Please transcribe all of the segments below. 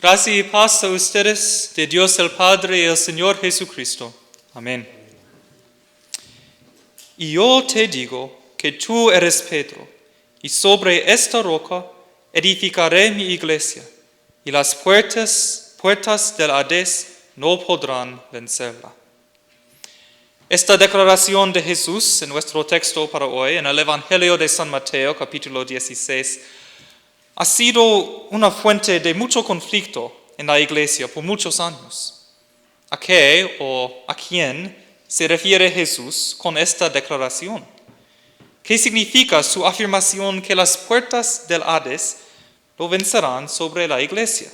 Gracia y paz a ustedes, de Dios el Padre y el Señor Jesucristo. Amén. Y yo te digo que tú eres Pedro, y sobre esta roca edificaré mi iglesia, y las puertas del Hades no podrán vencerla. Esta declaración de Jesús en nuestro texto para hoy, en el Evangelio de San Mateo, capítulo 16, ha sido una fuente de mucho conflicto en la iglesia por muchos años. ¿A qué o a quién se refiere Jesús con esta declaración? ¿Qué significa su afirmación que las puertas del Hades no vencerán sobre la iglesia?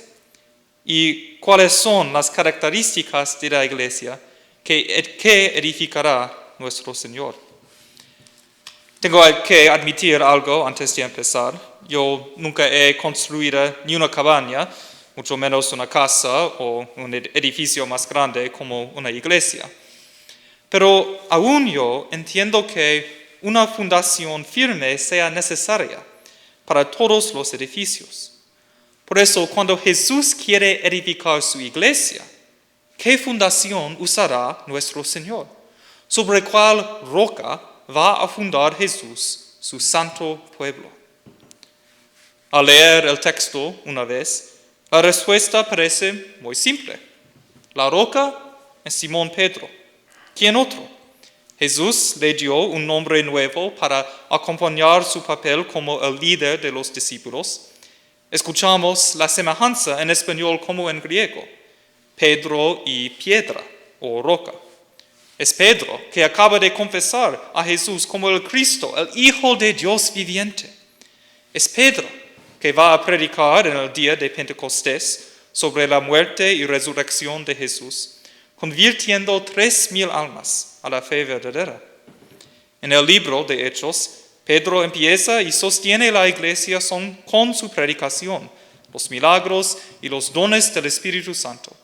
¿Y cuáles son las características de la iglesia que edificará nuestro Señor? Tengo que admitir algo antes de empezar. Yo nunca he construido ni una cabaña, mucho menos una casa o un edificio más grande como una iglesia. Pero aún yo entiendo que una fundación firme sea necesaria para todos los edificios. Por eso, cuando Jesús quiere edificar su iglesia, ¿qué fundación usará nuestro Señor? ¿Sobre cuál roca va a fundar Jesús su santo pueblo? Al leer el texto una vez, la respuesta parece muy simple. La roca es Simón Pedro. ¿Quién otro? Jesús le dio un nombre nuevo para acompañar su papel como el líder de los discípulos. Escuchamos la semejanza en español como en griego. Pedro y piedra o roca. Es Pedro que acaba de confesar a Jesús como el Cristo, el Hijo de Dios viviente. Es Pedro que va a predicar en el día de Pentecostés sobre la muerte y resurrección de Jesús, convirtiendo 3,000 almas a la fe verdadera. En el libro de Hechos, Pedro empieza y sostiene la iglesia con su predicación, los milagros y los dones del Espíritu Santo.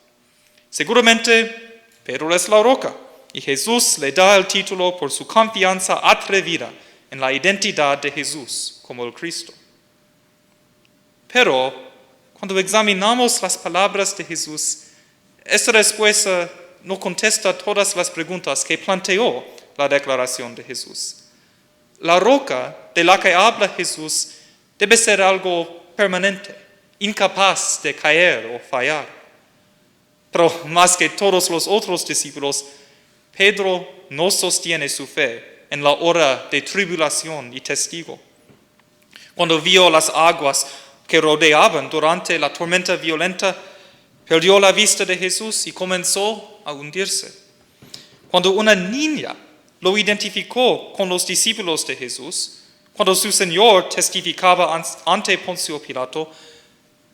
Seguramente Pedro es la roca y Jesús le da el título por su confianza atrevida en la identidad de Jesús como el Cristo. Pero cuando examinamos las palabras de Jesús, esta respuesta no contesta todas las preguntas que planteó la declaración de Jesús. La roca de la que habla Jesús debe ser algo permanente, incapaz de caer o fallar. Pero más que todos los otros discípulos, Pedro no sostiene su fe en la hora de tribulación y testigo. Cuando vio las aguas que rodeaban durante la tormenta violenta, perdió la vista de Jesús y comenzó a hundirse. Cuando una niña lo identificó con los discípulos de Jesús, cuando su Señor testificaba ante Poncio Pilato,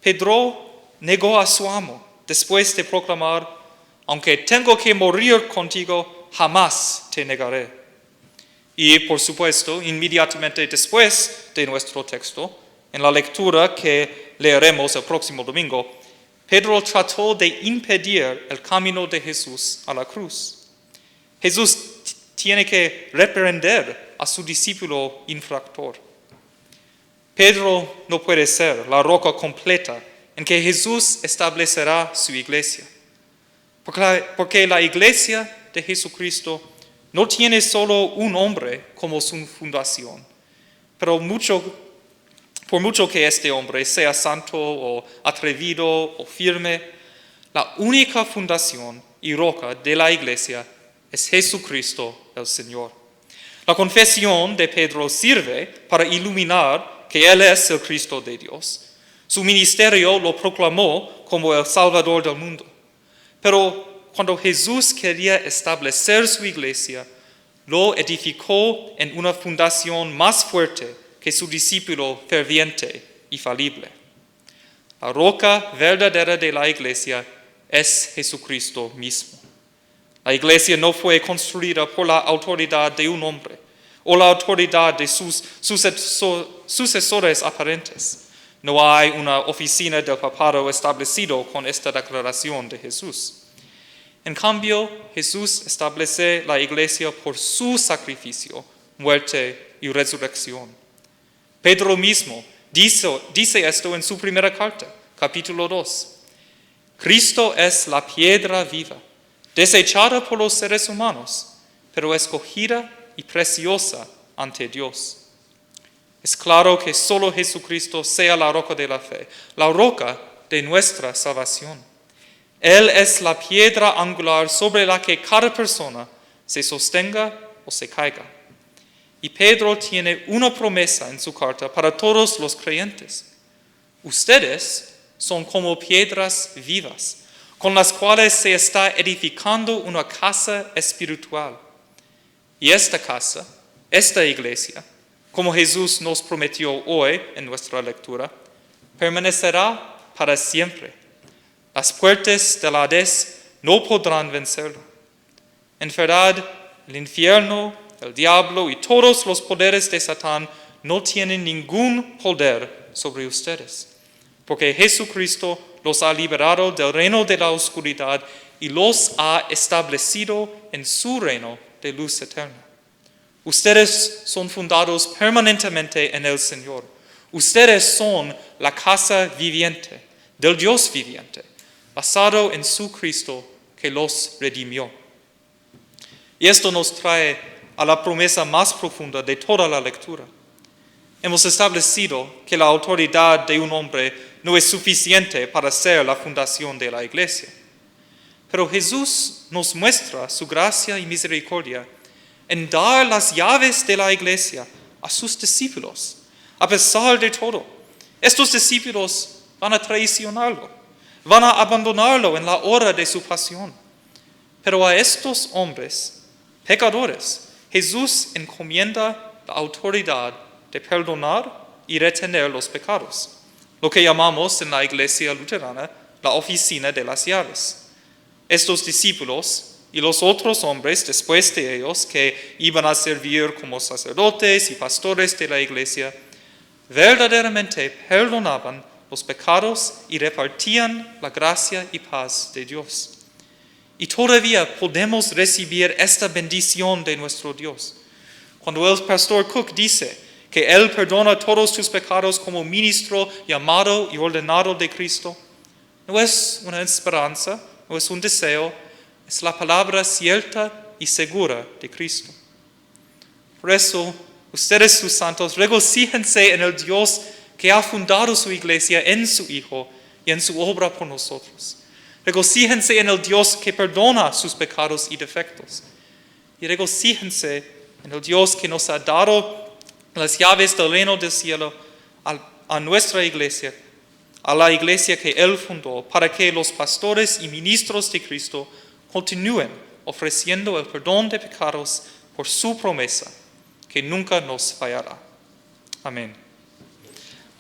Pedro negó a su amo después de proclamar: aunque tengo que morir contigo, jamás te negaré. Y por supuesto, inmediatamente después de nuestro texto, en la lectura que leeremos el próximo domingo, Pedro trató de impedir el camino de Jesús a la cruz. Jesús tiene que reprender a su discípulo infractor. Pedro no puede ser la roca completa en que Jesús establecerá su iglesia. Porque la iglesia de Jesucristo no tiene solo un hombre como su fundación, pero por mucho que este hombre sea santo o atrevido o firme, la única fundación y roca de la iglesia es Jesucristo el Señor. La confesión de Pedro sirve para iluminar que Él es el Cristo de Dios. Su ministerio lo proclamó como el Salvador del mundo. Pero cuando Jesús quería establecer su iglesia, lo edificó en una fundación más fuerte que su discípulo ferviente y falible. La roca verdadera de la iglesia es Jesucristo mismo. La iglesia no fue construida por la autoridad de un hombre o la autoridad de sus sucesores aparentes. No hay una oficina del papado establecido con esta declaración de Jesús. En cambio, Jesús establece la iglesia por su sacrificio, muerte y resurrección. Pedro mismo dice esto en su primera carta, capítulo 2. Cristo es la piedra viva, desechada por los seres humanos, pero escogida y preciosa ante Dios. Es claro que solo Jesucristo sea la roca de la fe, la roca de nuestra salvación. Él es la piedra angular sobre la que cada persona se sostenga o se caiga. Y Pedro tiene una promesa en su carta para todos los creyentes. Ustedes son como piedras vivas, con las cuales se está edificando una casa espiritual. Y esta casa, esta iglesia, como Jesús nos prometió hoy en nuestra lectura, permanecerá para siempre. Las puertas del Hades no podrán vencerlo. En verdad, el infierno, el diablo y todos los poderes de Satán no tienen ningún poder sobre ustedes, porque Jesucristo los ha liberado del reino de la oscuridad y los ha establecido en su reino de luz eterna. Ustedes son fundados permanentemente en el Señor. Ustedes son la casa viviente del Dios viviente, basado en su Cristo que los redimió. Y esto nos trae a la promesa más profunda de toda la lectura. Hemos establecido que la autoridad de un hombre no es suficiente para ser la fundación de la iglesia. Pero Jesús nos muestra su gracia y misericordia en dar las llaves de la iglesia a sus discípulos. A pesar de todo, estos discípulos van a traicionarlo, van a abandonarlo en la hora de su pasión. Pero a estos hombres, pecadores, Jesús encomienda la autoridad de perdonar y retener los pecados, lo que llamamos en la iglesia luterana la oficina de las llaves. Estos discípulos y los otros hombres después de ellos que iban a servir como sacerdotes y pastores de la iglesia, verdaderamente perdonaban los pecados y repartían la gracia y paz de Dios. Y todavía podemos recibir esta bendición de nuestro Dios. Cuando el pastor Cook dice que Él perdona todos tus pecados como ministro llamado y ordenado de Cristo, no es una esperanza, no es un deseo, es la palabra cierta y segura de Cristo. Por eso, ustedes sus santos, regocíjense en el Dios que ha fundado su iglesia en su Hijo y en su obra por nosotros. Regocíjense en el Dios que perdona sus pecados y defectos. Y regocíjense en el Dios que nos ha dado las llaves del reino del cielo a nuestra iglesia, a la iglesia que Él fundó, para que los pastores y ministros de Cristo continúen ofreciendo el perdón de pecados por su promesa, que nunca nos fallará. Amén.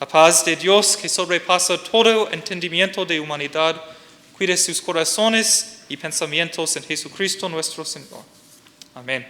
La paz de Dios, que sobrepasa todo entendimiento de humanidad, cuide sus corazones y pensamientos en Jesucristo nuestro Señor. Amén.